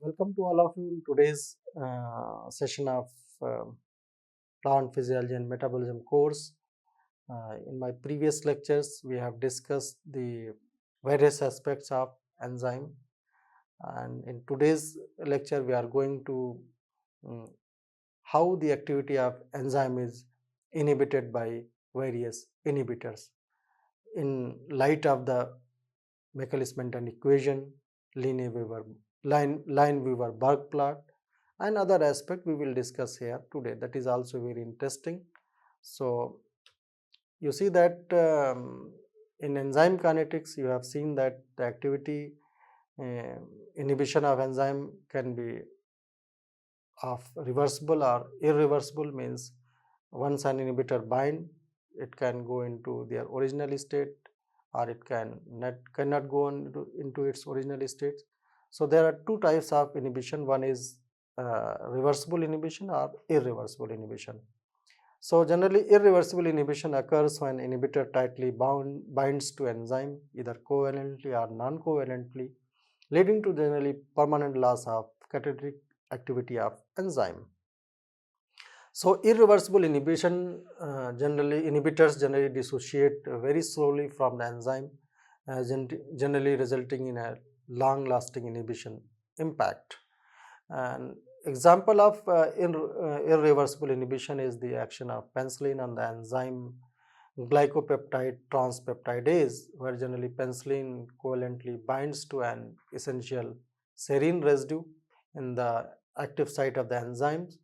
Welcome to all of you in today's session of plant physiology and metabolism course. In my previous lectures, we have discussed the various aspects of enzyme, and in today's lecture, we are going to um, how the activity of enzyme is inhibited by various inhibitors in light of the Michaelis-Menten equation, Line-Weaver-Burke plot, and other aspect we will discuss here today. That is also very interesting. So you see that in enzyme kinetics, you have seen that the activity inhibition of enzyme can be of reversible or irreversible, means once an inhibitor bind, it can go into their original state, or it cannot go into its original state. So there are two types of inhibition. One is reversible inhibition or irreversible inhibition. So generally irreversible inhibition occurs when inhibitor tightly binds to enzyme either covalently or non-covalently, leading to generally permanent loss of catalytic activity of enzyme. So irreversible inhibition inhibitors generally dissociate very slowly from the enzyme, generally resulting in a long lasting inhibition impact. And example of irreversible inhibition is the action of penicillin on the enzyme glycopeptide transpeptidase, where generally penicillin covalently binds to an essential serine residue in the active site of the enzymes,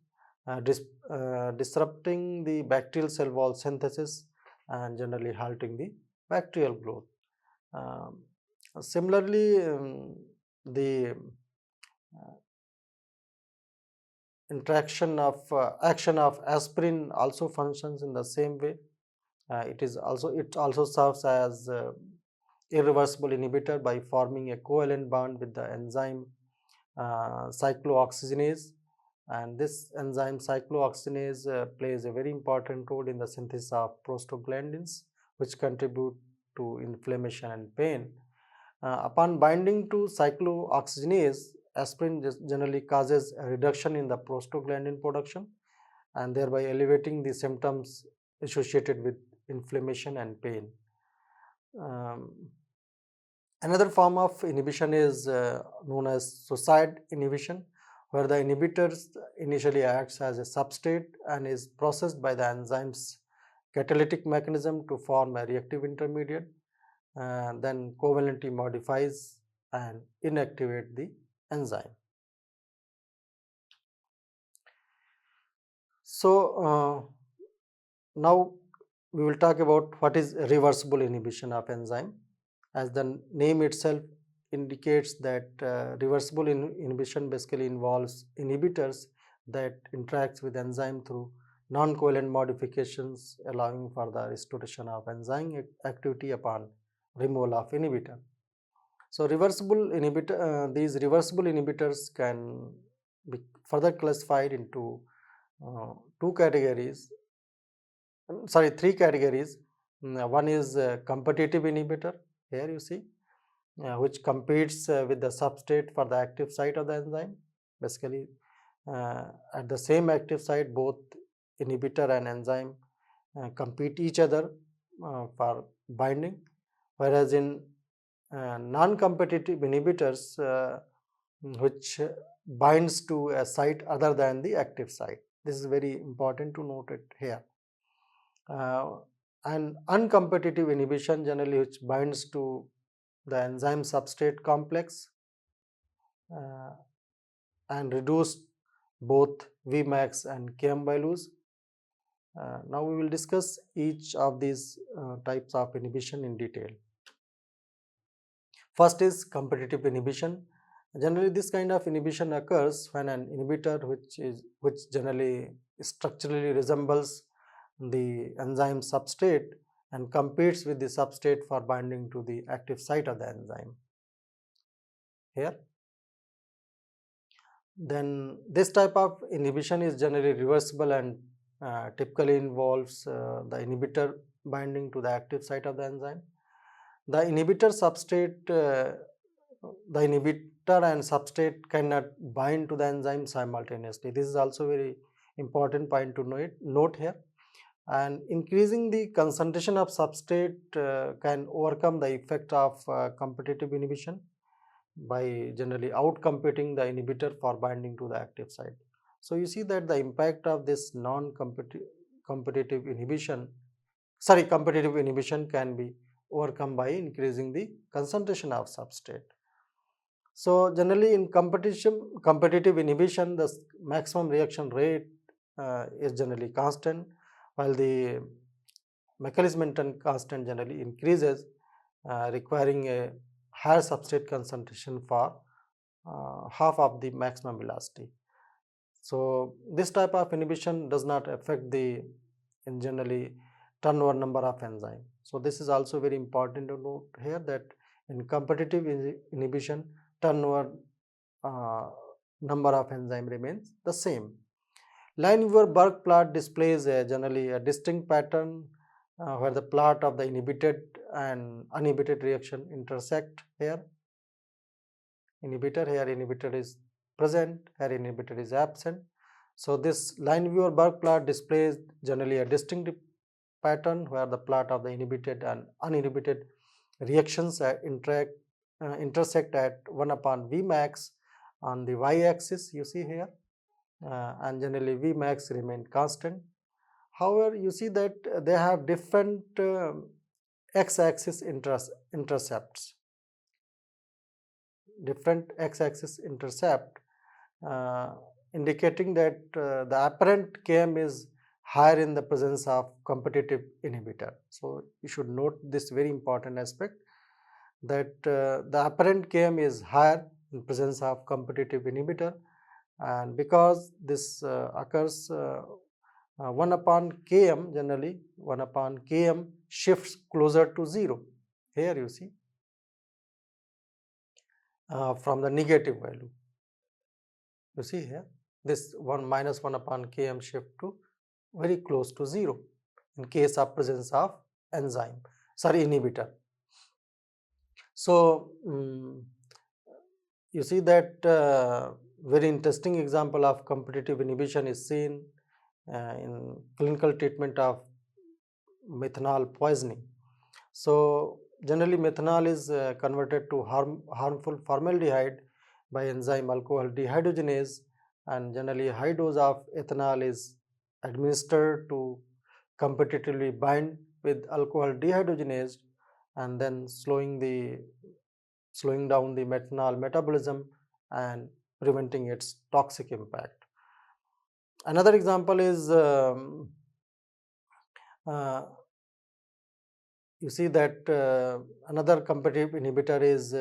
disrupting the bacterial cell wall synthesis and generally halting the bacterial growth. Similarly, the interaction of action of aspirin also functions in the same way. It also serves as irreversible inhibitor by forming a covalent bond with the enzyme cyclooxygenase, and this enzyme cyclooxygenase plays a very important role in the synthesis of prostaglandins, which contribute to inflammation and pain. Upon binding to cyclooxygenase, aspirin generally causes a reduction in the prostaglandin production and thereby elevating the symptoms associated with inflammation and pain. Another form of inhibition is known as suicide inhibition, where the inhibitors initially acts as a substrate and is processed by the enzyme's catalytic mechanism to form a reactive intermediate, and then covalently modifies and inactivate the enzyme. So now we will talk about what is reversible inhibition of enzyme. As the name itself indicates that reversible inhibition basically involves inhibitors that interacts with enzyme through non-covalent modifications, allowing for the restoration of enzyme activity upon removal of inhibitor. So these reversible inhibitors can be further classified into three categories. One is competitive inhibitor. Here you see, which competes with the substrate for the active site of the enzyme. Basically, at the same active site, both inhibitor and enzyme compete each other for binding, whereas in non-competitive inhibitors, which binds to a site other than the active site. This is very important to note it here. And uncompetitive inhibition generally which binds to the enzyme substrate complex and reduce both Vmax and Km values. Now we will discuss each of these types of inhibition in detail. First is competitive inhibition. Generally this kind of inhibition occurs when an inhibitor which generally structurally resembles the enzyme substrate and competes with the substrate for binding to the active site of the enzyme. Here, then this type of inhibition is generally reversible and typically involves the inhibitor binding to the active site of the enzyme. The inhibitor substrate, inhibitor and substrate cannot bind to the enzyme simultaneously. This is also very important point to note here. And increasing the concentration of substrate can overcome the effect of competitive inhibition by generally outcompeting the inhibitor for binding to the active site. So you see that the impact of this competitive inhibition can be overcome by increasing the concentration of substrate. So generally in competitive inhibition, the maximum reaction rate is generally constant, while the Macalister constant generally increases, requiring a higher substrate concentration for half of the maximum velocity. So this type of inhibition does not affect the generally turnover number of enzyme. So this is also very important to note here, that in competitive inhibition, turnover number of enzyme remains the same. Lineweaver-Burke plot displays generally a distinct pattern where the plot of the inhibited and uninhibited reaction intersect here. Inhibitor is present, here inhibitor is absent. So this Lineweaver-Burke plot displays generally a distinct pattern where the plot of the inhibited and uninhibited reactions intersect at 1 upon Vmax on the y-axis, you see here, and generally Vmax remain constant. However, you see that they have different x-axis intercepts. Different x-axis intercept, indicating that the apparent Km is higher in the presence of competitive inhibitor. So you should note this very important aspect, that the apparent Km is higher in presence of competitive inhibitor, and because this occurs 1 upon Km, generally 1 upon Km shifts closer to 0. Here you see from the negative value. You see here, this 1 minus 1 upon Km shift to very close to 0 in case of presence of inhibitor. So you see that very interesting example of competitive inhibition is seen in clinical treatment of methanol poisoning. So generally methanol is converted to harmful formaldehyde by enzyme alcohol dehydrogenase, and generally high dose of ethanol is administered to competitively bind with alcohol dehydrogenase and then slowing down the methanol metabolism and preventing its toxic impact. Another example is you see that another competitive inhibitor is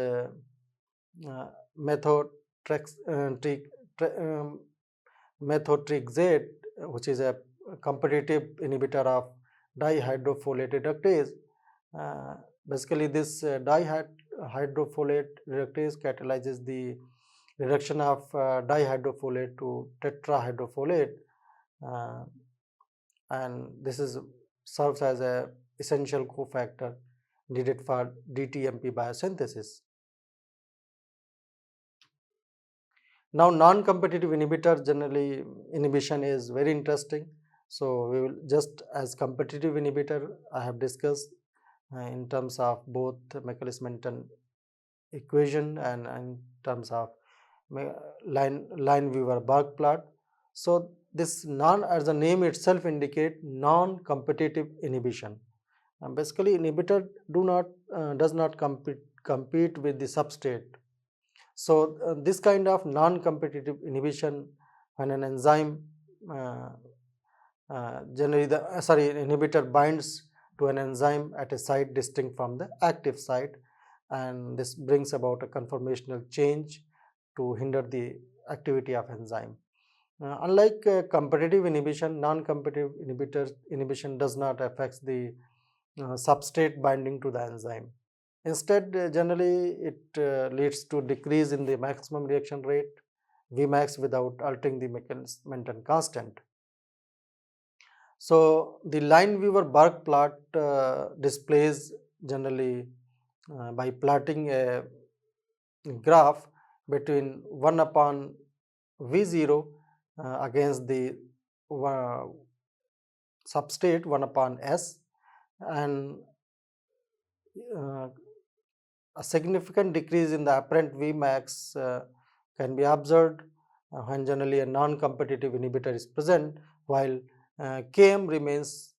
methotrexate, which is a competitive inhibitor of dihydrofolate reductase. Basically, this dihydrofolate reductase catalyzes the reduction of dihydrofolate to tetrahydrofolate, and this serves as a essential cofactor needed for DTMP biosynthesis. Now, non-competitive inhibitor generally inhibition is very interesting. So we will just as competitive inhibitor I have discussed in terms of both Macalister equation and in terms of Lineweaver-Burke plot. So this as the name itself indicate non-competitive inhibition. Basically inhibitor does not compete with the substrate. So this kind of non-competitive inhibition, when an enzyme generally the inhibitor binds to an enzyme at a site distinct from the active site, and this brings about a conformational change to hinder the activity of enzyme. Unlike competitive inhibition, non-competitive inhibition does not affect the substrate binding to the enzyme. Instead, generally it leads to decrease in the maximum reaction rate Vmax without altering the Macalister constant. So the Lineweaver-Burke plot displays generally by plotting a graph between 1 upon V0 against the uh, substrate 1 upon S, and uh, a significant decrease in the apparent Vmax can be observed when generally a non-competitive inhibitor is present, while Km remains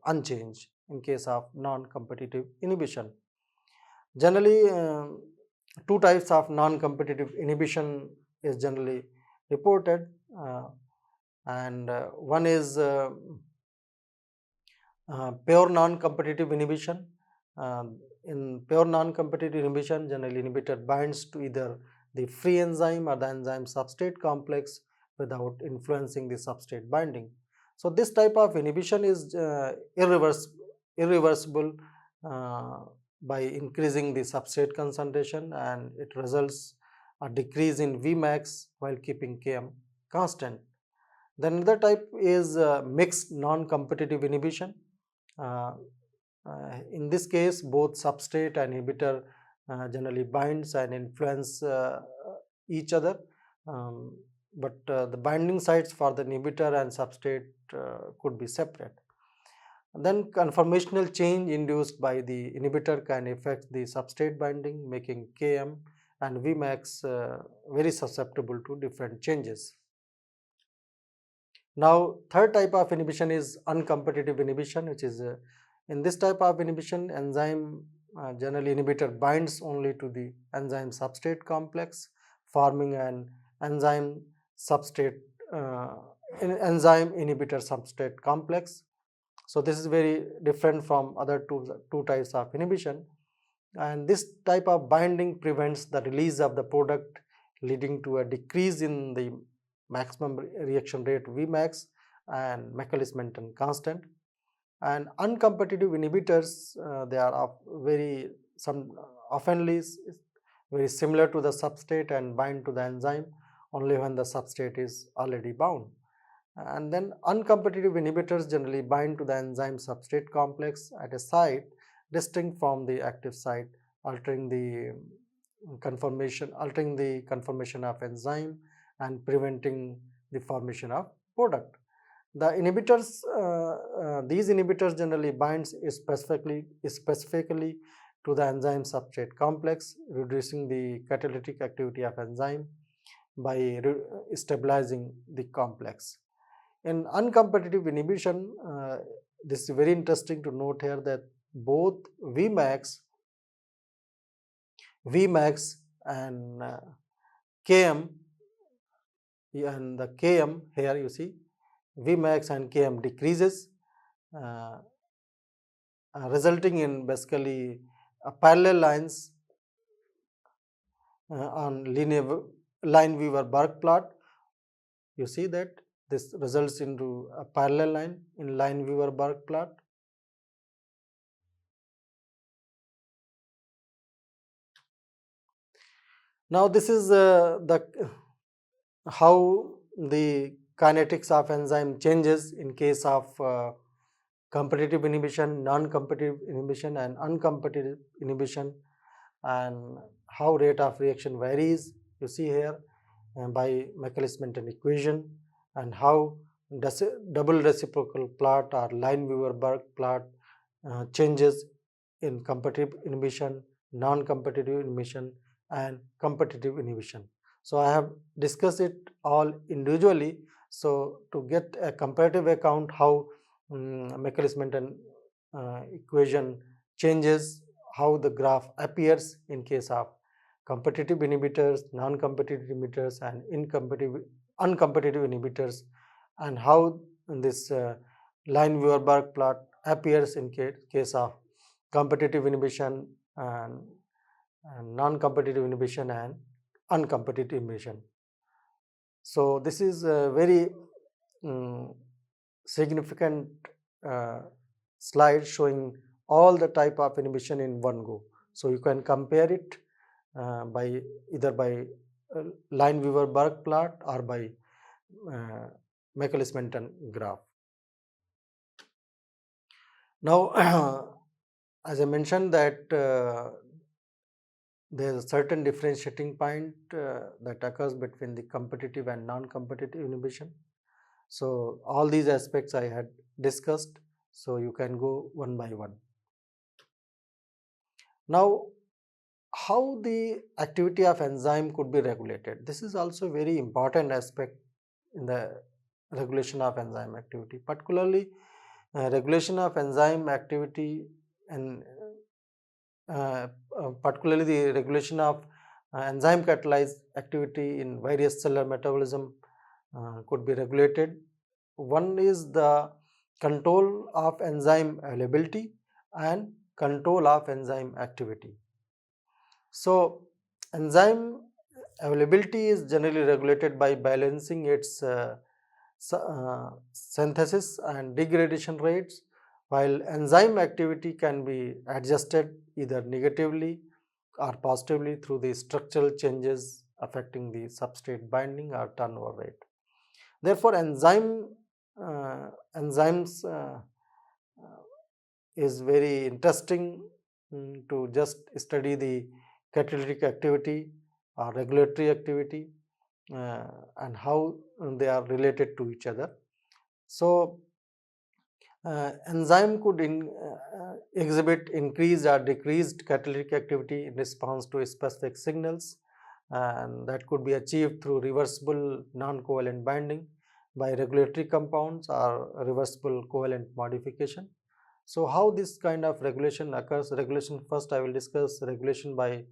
unchanged in case of non-competitive inhibition. Generally, two types of non-competitive inhibition is generally reported, and one is pure non-competitive inhibition. In pure non-competitive inhibition, generally inhibitor binds to either the free enzyme or the enzyme substrate complex without influencing the substrate binding. So this type of inhibition is irreversible uh, by increasing the substrate concentration, and it results a decrease in Vmax while keeping Km constant. The another type is mixed non-competitive inhibition. Uh, in this case, both substrate and inhibitor generally binds and influence each other, um, but the binding sites for the inhibitor and substrate could be separate. And then conformational change induced by the inhibitor can affect the substrate binding, making Km and Vmax very susceptible to different changes. Now, third type of inhibition is uncompetitive inhibition, which is in this type of inhibition, enzyme generally inhibitor binds only to the enzyme substrate complex, forming an enzyme substrate enzyme inhibitor substrate complex. So this is very different from other two types of inhibition, and this type of binding prevents the release of the product, leading to a decrease in the maximum reaction rate Vmax and Michaelis Menten constant. And uncompetitive inhibitors, they are very oftenly very similar to the substrate and bind to the enzyme only when the substrate is already bound. And then uncompetitive inhibitors generally bind to the enzyme substrate complex at a site distinct from the active site, altering the conformation of enzyme and preventing the formation of product. The inhibitors, these inhibitors generally binds specifically to the enzyme substrate complex, reducing the catalytic activity of enzyme by stabilizing the complex. In uncompetitive inhibition, this is very interesting to note here that both Vmax and Km, and the Km here you see Vmax and Km decreases, uh, resulting in basically parallel lines on linear Lineweaver-Burke plot. You see that this results into a parallel line in Lineweaver-Burke plot. Now this is the how the kinetics of enzyme changes in case of competitive inhibition, non-competitive inhibition and uncompetitive inhibition, and how rate of reaction varies. You see here by Michaelis Menten equation, and how double reciprocal plot or Lineweaver-Burke plot changes in competitive inhibition, non-competitive inhibition and competitive inhibition. So I have discussed it all individually. So to get a comparative account how Michaelis Menten equation changes, how the graph appears in case of competitive inhibitors, non-competitive inhibitors and uncompetitive inhibitors, and how this Lineweaver-Burke plot appears in case of competitive inhibition and non-competitive inhibition and uncompetitive inhibition. So this is a very significant slide showing all the type of inhibition in one go. So you can compare it by either by Lineweaver-Burke plot or by Michaelis Menten graph. Now, as I mentioned that there is a certain differentiating point that occurs between the competitive and non-competitive inhibition. So all these aspects I had discussed, so you can go one by one. Now, how the activity of enzyme could be regulated? This is also a very important aspect in the regulation of enzyme activity, particularly regulation of enzyme activity and uh, particularly the regulation of enzyme catalyzed activity in various cellular metabolism could be regulated. One is the control of enzyme availability and control of enzyme activity. So, enzyme availability is generally regulated by balancing its synthesis and degradation rates, while enzyme activity can be adjusted either negatively or positively through the structural changes affecting the substrate binding or turnover rate. Therefore, enzymes is very interesting to just study the catalytic activity or regulatory activity uh, and how they are related to each other. So, enzyme could exhibit increased or decreased catalytic activity in response to specific signals, and that could be achieved through reversible non-covalent binding by regulatory compounds or reversible covalent modification. So, how this kind of regulation occurs? Regulation, first I will discuss regulation by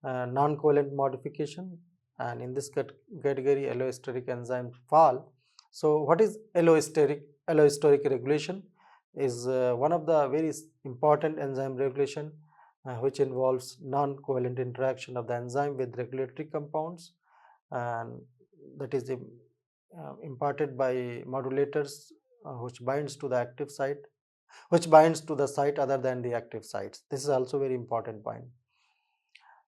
non-covalent modification, and in this category allosteric enzymes fall. So, what is allosteric regulation? Is one of the very important enzyme regulation which involves non-covalent interaction of the enzyme with regulatory compounds, and that is imparted by modulators which binds to the active site, which binds to the site other than the active sites. This is also very important point.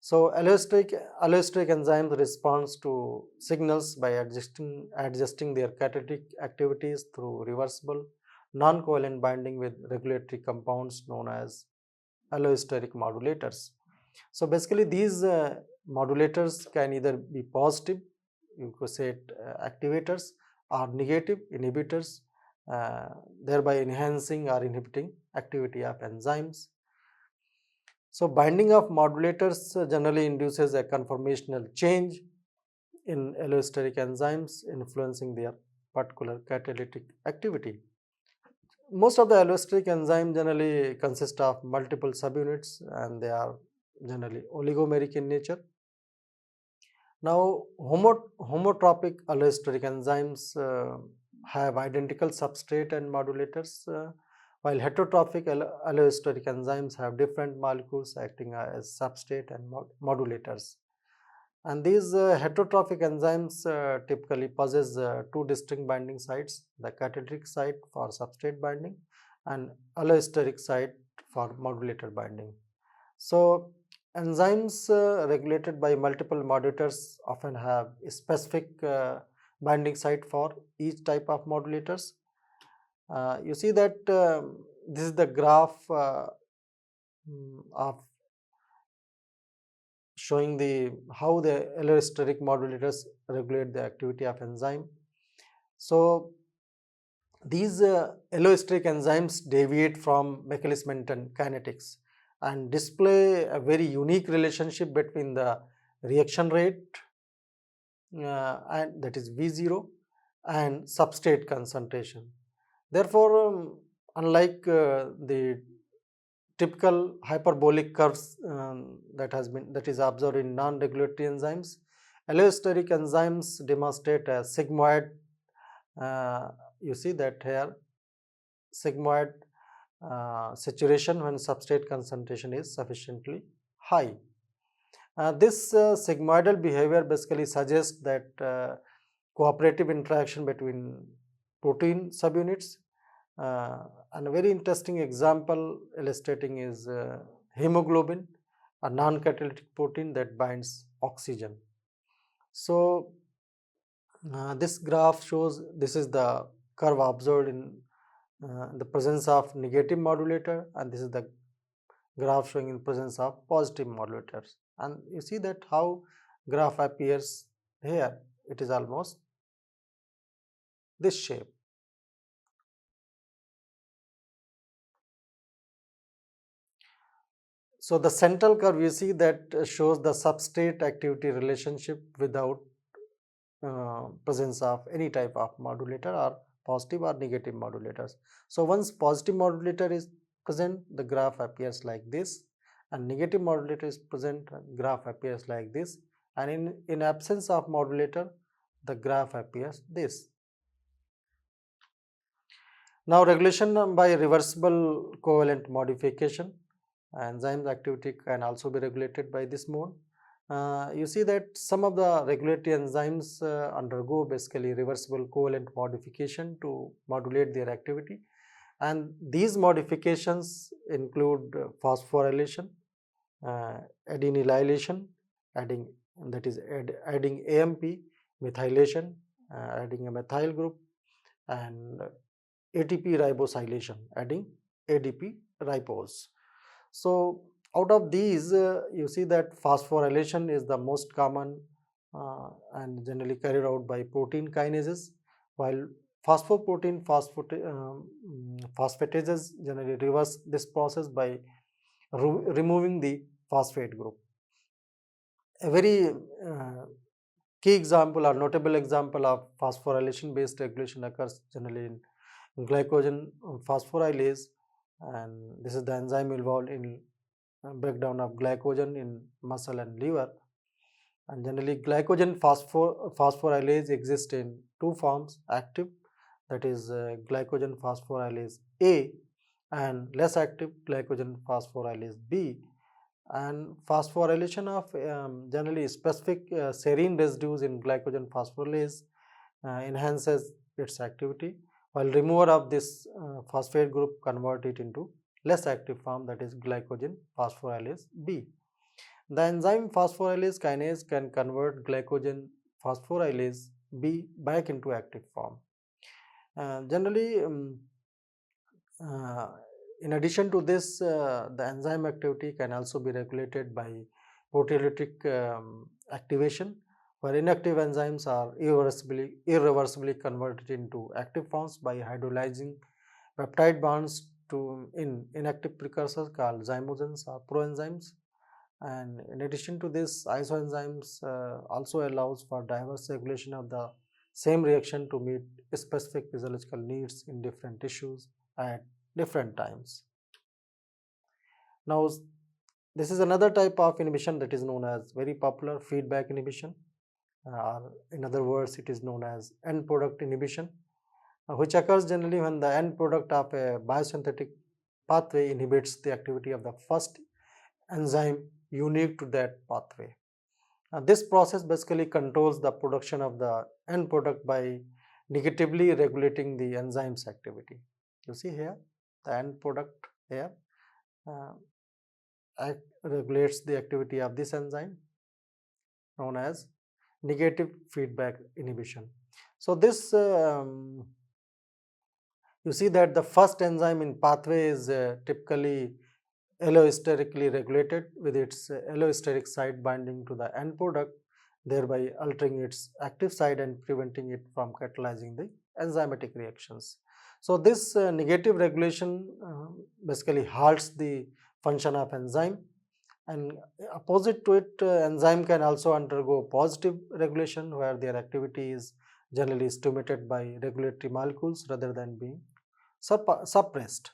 So, allosteric enzymes responds to signals by adjusting their catalytic activities through reversible non-covalent binding with regulatory compounds known as allosteric modulators. So, basically these modulators can either be positive, you could say activators, or negative inhibitors, thereby enhancing or inhibiting activity of enzymes. So, binding of modulators generally induces a conformational change in allosteric enzymes influencing their particular catalytic activity. Most of the allosteric enzymes generally consist of multiple subunits and they are generally oligomeric in nature. Now, homotropic allosteric enzymes have identical substrate and modulators, while heterotrophic allosteric enzymes have different molecules acting as substrate and modulators. And these heterotrophic enzymes typically possess two distinct binding sites, the catalytic site for substrate binding and allosteric site for modulator binding. So, enzymes regulated by multiple modulators often have a specific binding site for each type of modulators. You see that this is the graph of showing the how the allosteric modulators regulate the activity of enzyme. So, these allosteric enzymes deviate from Michaelis-Menten kinetics and display a very unique relationship between the reaction rate and that is V0 and substrate concentration. Therefore, unlike the typical hyperbolic curves that is observed in non-regulatory enzymes, allosteric enzymes demonstrate a sigmoid. You see that here sigmoid saturation when substrate concentration is sufficiently high. This sigmoidal behavior basically suggests that cooperative interaction between protein subunits. And a very interesting example illustrating is hemoglobin, a non-catalytic protein that binds oxygen. So, this graph shows this is the curve observed in the presence of negative modulator, and this is the graph showing in presence of positive modulators. And you see that how graph appears here, it is almost this shape. So the central curve you see that shows the substrate activity relationship without presence of any type of modulator or positive or negative modulators. So once positive modulator is present, the graph appears like this, and negative modulator is present, graph appears like this, and in absence of modulator, the graph appears this. Now regulation by reversible covalent modification. Enzymes activity can also be regulated by this mode. You see that some of the regulatory enzymes undergo basically reversible covalent modification to modulate their activity, and these modifications include phosphorylation, adenylation, adding that is adding AMP, methylation, adding a methyl group, and ATP ribosylation, adding ADP ribose. So out of these, you see that phosphorylation is the most common and generally carried out by protein kinases, while phosphatases generally reverse this process by removing the phosphate group. A very key example or notable example of phosphorylation based regulation occurs generally in glycogen phosphorylase, and this is the enzyme involved in breakdown of glycogen in muscle and liver. And generally glycogen phosphorylase exists in two forms: active, that is glycogen phosphorylase A, and less active, glycogen phosphorylase B. And phosphorylation of generally specific serine residues in glycogen phosphorylase enhances its activity, while removal of this phosphate group convert it into less active form, that is glycogen phosphorylase B. The enzyme phosphorylase kinase can convert glycogen phosphorylase B back into active form. Generally, in addition to this, the enzyme activity can also be regulated by proteolytic activation, where inactive enzymes are irreversibly converted into active forms by hydrolyzing peptide bonds to inactive precursors called zymogens or proenzymes. And in addition to this, isoenzymes also allows for diverse regulation of the same reaction to meet specific physiological needs in different tissues at different times. Now, this is another type of inhibition that is known as very popular feedback inhibition, or in other words, it is known as end product inhibition, which occurs generally when the end product of a biosynthetic pathway inhibits the activity of the first enzyme unique to that pathway. This process basically controls the production of the end product by negatively regulating the enzyme's activity. You see here, the end product here regulates the activity of this enzyme, known as negative feedback inhibition. So this you see that the first enzyme in pathway is typically allosterically regulated with its allosteric site binding to the end product, thereby altering its active site and preventing it from catalyzing the enzymatic reactions. So this negative regulation basically halts the function of enzyme, and opposite to it, enzyme can also undergo positive regulation, where their activity is generally stimulated by regulatory molecules rather than being suppressed.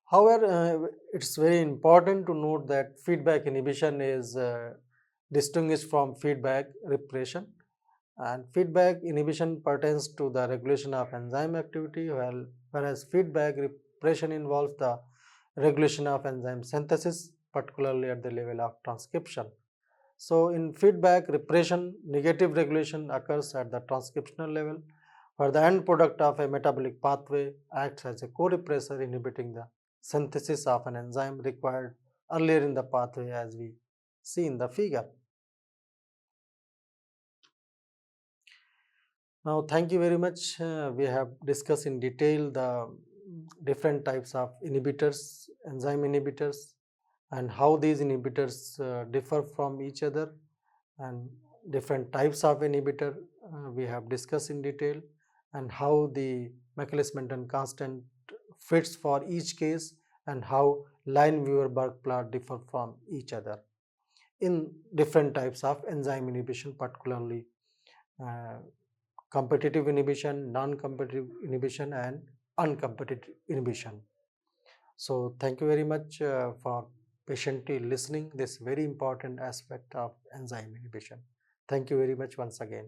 However, it's very important to note that feedback inhibition is distinguished from feedback repression, and feedback inhibition pertains to the regulation of enzyme activity, whereas feedback repression involves the regulation of enzyme synthesis, particularly at the level of transcription. So in feedback repression, negative regulation occurs at the transcriptional level, where the end product of a metabolic pathway acts as a co-repressor, inhibiting the synthesis of an enzyme required earlier in the pathway, as we see in the figure. Now, thank you very much. We have discussed in detail the different types of inhibitors, enzyme inhibitors, and how these inhibitors differ from each other, and different types of inhibitor we have discussed in detail, and how the Michaelis-Menten constant fits for each case, and how Line-Weaver-Burke plot differ from each other in different types of enzyme inhibition, particularly uh, competitive inhibition, non-competitive inhibition, and uncompetitive inhibition. So thank you very much for patiently listening this very important aspect of enzyme inhibition. Thank you very much once again.